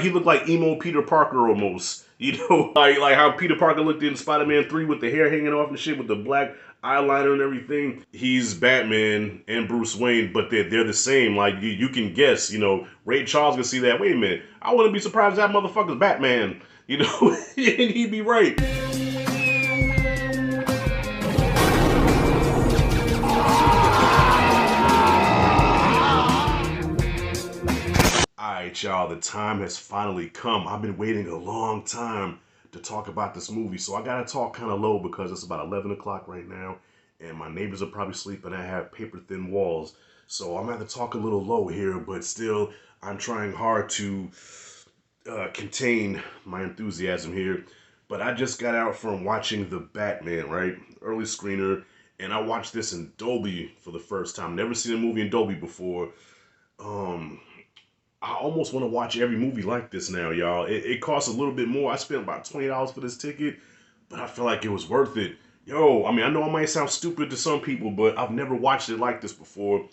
he looked like emo Peter Parker almost. You know, like how Peter Parker looked in Spider-Man 3 with the hair hanging off and shit with the black eyeliner and everything. He's Batman and Bruce Wayne, but they're the same. Like you can guess, you know, Ray Charles can see that. Wait a minute, I wouldn't be surprised if that motherfucker's Batman. You know, and he'd be right. Alright, y'all, the time has finally come. I've been waiting a long time to talk about this movie, so I gotta talk kind of low because it's about 11 o'clock right now, and my neighbors are probably sleeping. I have paper-thin walls, so I'm gonna have to talk a little low here, but still, I'm trying hard to contain my enthusiasm here. But I just got out from watching The Batman, right? Early screener, and I watched this in Dolby for the first time. Never seen a movie in Dolby before. I almost want to watch every movie like this now, y'all. It costs a little bit more. I spent about $20 for this ticket, but I feel like it was worth it. Yo, I mean, I know I might sound stupid to some people, but I've never watched it like this before.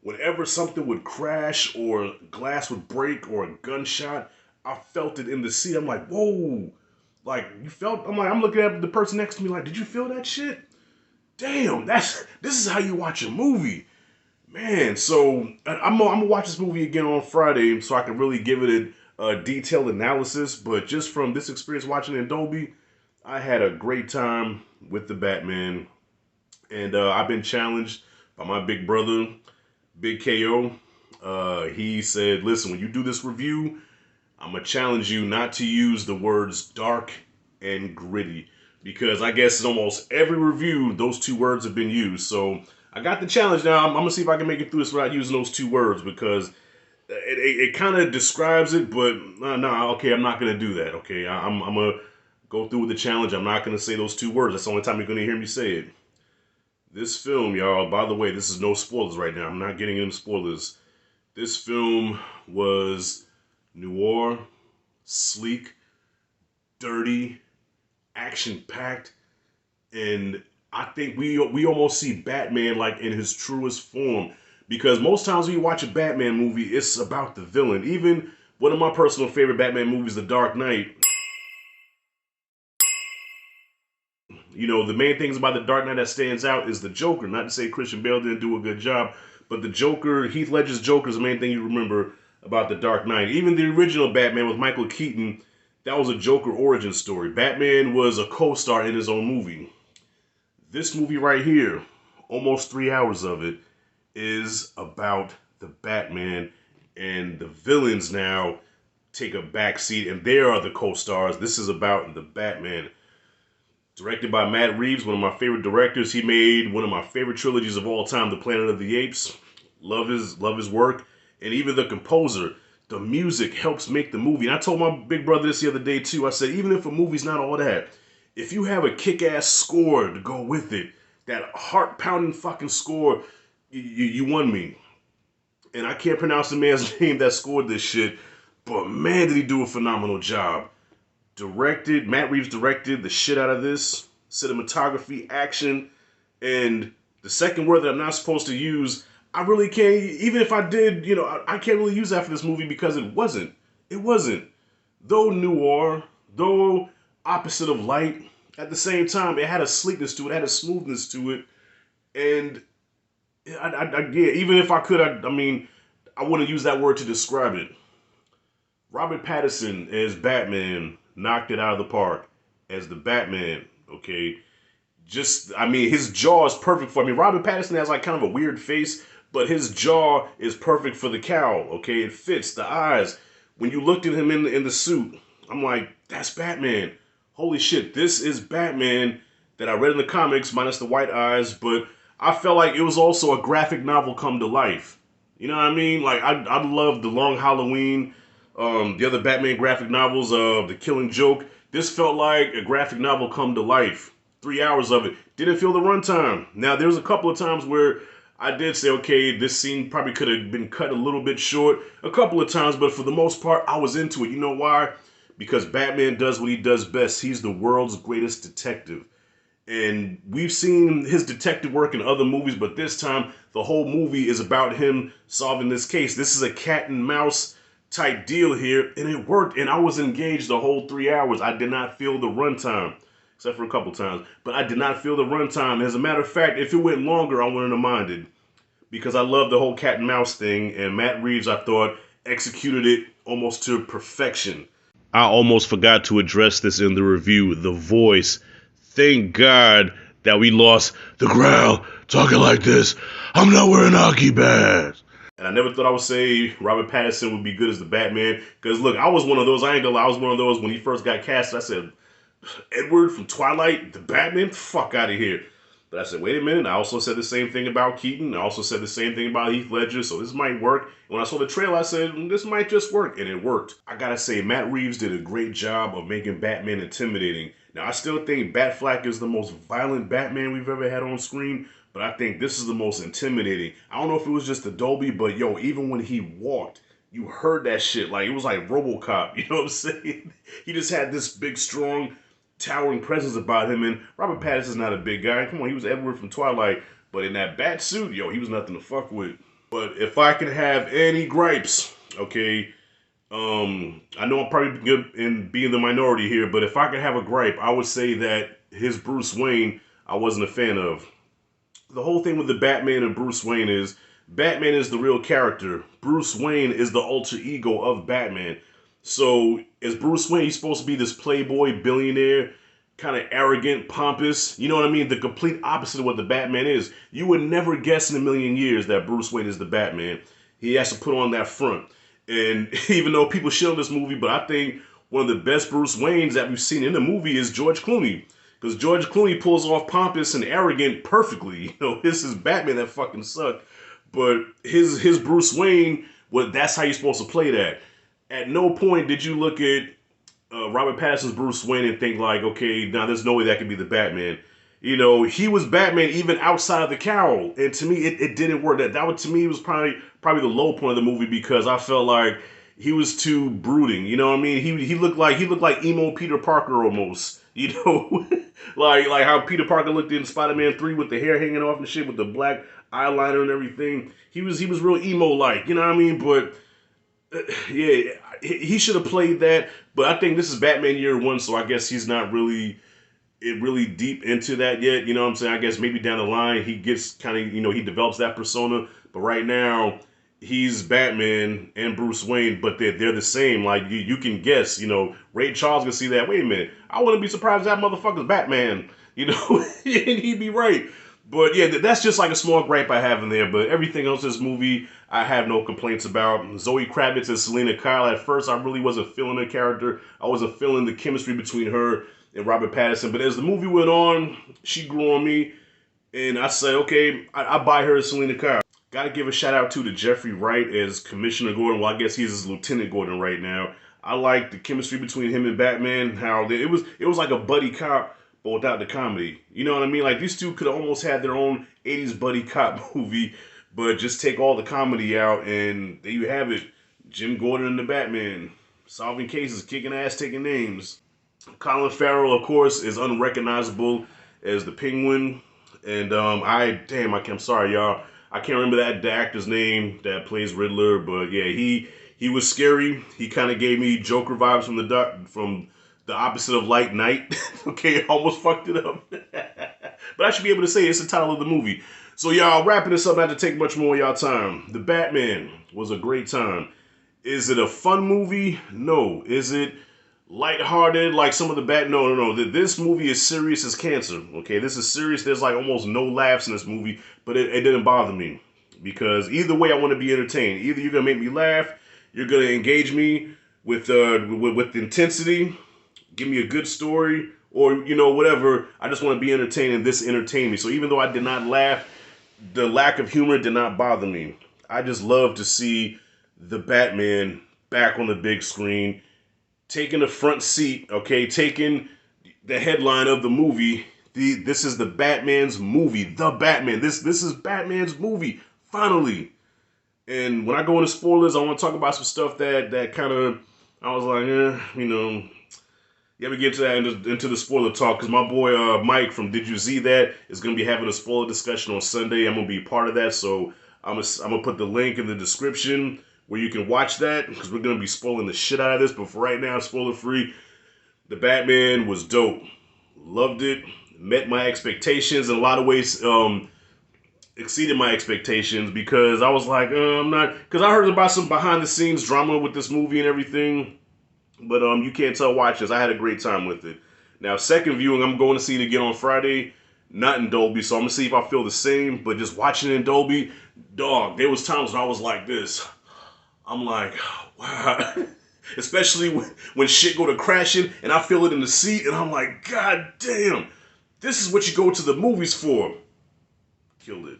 Whenever something would crash or glass would break or a gunshot, I felt it in the seat. I'm like, whoa. Like, you felt, I'm looking at the person next to me like, did you feel that shit? Damn, this is how you watch a movie. Man, so I'm gonna watch this movie again on Friday so I can really give it a detailed analysis. But just from this experience watching it in Dolby, I had a great time with the Batman. And I've been challenged by my big brother, Big KO. He said, listen, when you do this review, I'm going to challenge you not to use the words dark and gritty. Because I guess in almost every review, those two words have been used. So I got the challenge now. I'm going to see if I can make it through this without using those two words. Because it kind of describes it, but no, okay, I'm not going to do that. Okay, I'm going to go through with the challenge. I'm not going to say those two words. That's the only time you're going to hear me say it. This film, y'all, by the way, this is no spoilers right now. I'm not getting into spoilers. This film was noir, sleek, dirty, action-packed, and I think we almost see Batman like in his truest form. Because most times when you watch a Batman movie, it's about the villain. Even one of my personal favorite Batman movies, The Dark Knight, you know, the main things about The Dark Knight that stands out is the Joker. Not to say Christian Bale didn't do a good job, but the Joker, Heath Ledger's Joker is the main thing you remember about The Dark Knight. Even the original Batman with Michael Keaton, that was a Joker origin story. Batman was a co-star in his own movie. This movie right here, almost 3 hours of it, is about the Batman, and the villains now take a backseat, and they are the co-stars. This is about the Batman. Directed by Matt Reeves, one of my favorite directors. He made one of my favorite trilogies of all time, The Planet of the Apes. Love his work. And even the composer, the music helps make the movie. And I told my big brother this the other day too. I said, even if a movie's not all that, if you have a kick-ass score to go with it, that heart-pounding fucking score, you won me. And I can't pronounce the man's name that scored this shit, but man, did he do a phenomenal job. Matt Reeves directed the shit out of this. Cinematography, action, and the second word that I'm not supposed to use, I really can't, even if I did, you know, I can't really use that for this movie because it wasn't. It wasn't. Though noir, though opposite of light, at the same time, it had a sleekness to it, it had a smoothness to it, and yeah, even if I could, I mean, I wouldn't use that word to describe it. Robert Pattinson as Batman knocked it out of the park as the Batman, okay? Just, I mean, his jaw is perfect for, I mean, Robert Pattinson has like kind of a weird face, but his jaw is perfect for the cowl, okay? It fits, the eyes. When you looked at him in the suit, I'm like, that's Batman. Holy shit, this is Batman that I read in the comics, minus the white eyes, but I felt like it was also a graphic novel come to life. You know what I mean? Like, I love The Long Halloween, the other Batman graphic novels, The Killing Joke. This felt like a graphic novel come to life. 3 hours of it. Didn't feel the runtime. Now, there's a couple of times where I did say, okay, this scene probably could have been cut a little bit short. A couple of times, but for the most part, I was into it. You know why? Because Batman does what he does best. He's the world's greatest detective. And we've seen his detective work in other movies, but this time, the whole movie is about him solving this case. This is a cat and mouse type deal here, and it worked. And I was engaged the whole 3 hours. I did not feel the runtime, except for a couple times, but I did not feel the runtime. As a matter of fact, if it went longer, I wouldn't have minded because I love the whole cat and mouse thing. And Matt Reeves, I thought, executed it almost to perfection. I almost forgot to address this in the review. The voice. Thank God that we lost the growl talking like this. I'm not wearing hockey pads. And I never thought I would say Robert Pattinson would be good as the Batman. Because look, I was one of those. I ain't gonna lie. I was one of those when he first got cast. I said, Edward from Twilight, the Batman? Fuck out of here. But I said, wait a minute. I also said the same thing about Keaton. I also said the same thing about Heath Ledger. So this might work. And when I saw the trailer, I said, this might just work. And it worked. I gotta say, Matt Reeves did a great job of making Batman intimidating. Now, I still think Batfleck is the most violent Batman we've ever had on screen. But I think this is the most intimidating. I don't know if it was just the Dolby, but yo, even when he walked, you heard that shit. Like, it was like RoboCop. You know what I'm saying? He just had this big, strong, towering presence about him. And Robert Pattinson's not a big guy. Come on, he was Edward from Twilight. But in that bat suit, yo, he was nothing to fuck with. But if I could have any gripes, okay, I know I'm probably good in being the minority here, but if I could have a gripe, I would say that his Bruce Wayne, I wasn't a fan of. The whole thing with the Batman and Bruce Wayne is Batman is the real character. Bruce Wayne is the alter ego of Batman. So as Bruce Wayne, he's supposed to be this playboy, billionaire, kind of arrogant, pompous. You know what I mean? The complete opposite of what the Batman is. You would never guess in a million years that Bruce Wayne is the Batman. He has to put on that front. And even though people shit on this movie, but I think one of the best Bruce Waynes that we've seen in the movie is George Clooney. Because George Clooney pulls off pompous and arrogant perfectly. You know, this is Batman that fucking sucked. But his Bruce Wayne, well, that's how you're supposed to play that. At no point did you look at Robert Pattinson's Bruce Wayne and think like, okay, now there's no way that could be the Batman. You know, he was Batman even outside of the cowl. And to me, it didn't work. That to me was probably the low point of the movie because I felt like he was too brooding. You know what I mean? He looked like emo Peter Parker almost. You know, like how Peter Parker looked in Spider-Man 3 with the hair hanging off and shit with the black eyeliner and everything. He was real emo like, you know what I mean? But yeah, he should have played that. But I think this is Batman Year One, so I guess he's not really deep into that yet. You know what I'm saying? I guess maybe down the line he gets kind of, you know, he develops that persona. But right now he's Batman and Bruce Wayne, but they're the same. Like you can guess, you know, Ray Charles can see that. Wait a minute, I wouldn't be surprised if that motherfucker's Batman. You know, and he'd be right. But yeah, that's just like a small gripe I have in there. But everything else in this movie, I have no complaints about. Zoe Kravitz and Selena Kyle. At first, I really wasn't feeling her character. I wasn't feeling the chemistry between her and Robert Pattinson. But as the movie went on, she grew on me, and I said, okay, I buy her as Selena Kyle. Got to give a shout out to Jeffrey Wright as Commissioner Gordon. Well, I guess he's his Lieutenant Gordon right now. I like the chemistry between him and Batman. How it was like a buddy cop, but without the comedy. You know what I mean? Like these two could have almost had their own 80s buddy cop movie, but just take all the comedy out, and there you have it. Jim Gordon and the Batman, solving cases, kicking ass, taking names. Colin Farrell, of course, is unrecognizable as the Penguin, and I'm sorry, y'all. I can't remember the actor's name that plays Riddler, but yeah, he was scary. He kind of gave me Joker vibes from the opposite of Light Knight. Okay, almost fucked it up. But I should be able to say it's the title of the movie. So y'all, wrapping this up, not to take much more of y'all time. The Batman was a great time. Is it a fun movie? No. Is it lighthearted like some of the No. This movie is serious as cancer. Okay, this is serious. There's like almost no laughs in this movie, but it didn't bother me because either way, I want to be entertained. Either you're gonna make me laugh, you're gonna engage me with intensity, give me a good story, or you know whatever. I just want to be entertained, and this entertained me. So even though I did not laugh, the lack of humor did not bother me. I just love to see the Batman back on the big screen, taking the front seat, okay, taking the headline of the movie. This is the Batman's movie, The Batman. This is Batman's movie, finally. And when I go into spoilers, I want to talk about some stuff that kind of, I was like, you know, yeah, we get to that into the spoiler talk, because my boy Mike from Did You See That is going to be having a spoiler discussion on Sunday. I'm going to be part of that, so I'm gonna put the link in the description where you can watch that, because we're going to be spoiling the shit out of this, but for right now, spoiler free. The Batman was dope. Loved it. Met my expectations in a lot of ways. Exceeded my expectations because I was like, I'm not, because I heard about some behind the scenes drama with this movie and everything, but you can't tell watching this. I had a great time with it. Now, second viewing, I'm going to see it again on Friday, not in Dolby, so I'm gonna see if I feel the same. But just watching it in Dolby, dog, there was times when I was like this. I'm like, wow. Especially when shit go to crashing and I feel it in the seat, and I'm like, God damn, this is what you go to the movies for. Killed it.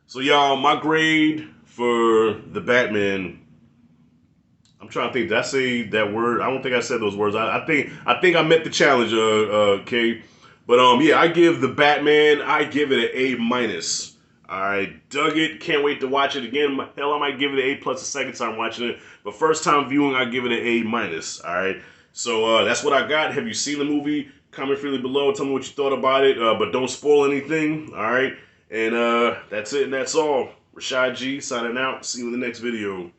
So y'all, my grade for the Batman, I'm trying to think, did I say that word? I don't think I said those words. I think I met the challenge, K. But yeah, I give the Batman, I give it an A minus. I dug it. Can't wait to watch it again. Hell, I might give it an A plus the second time watching it. But first time viewing, I give it an A minus. All right. So that's what I got. Have you seen the movie? Comment freely below. Tell me what you thought about it. But don't spoil anything. All right. And that's it and that's all. Rashad G signing out. See you in the next video.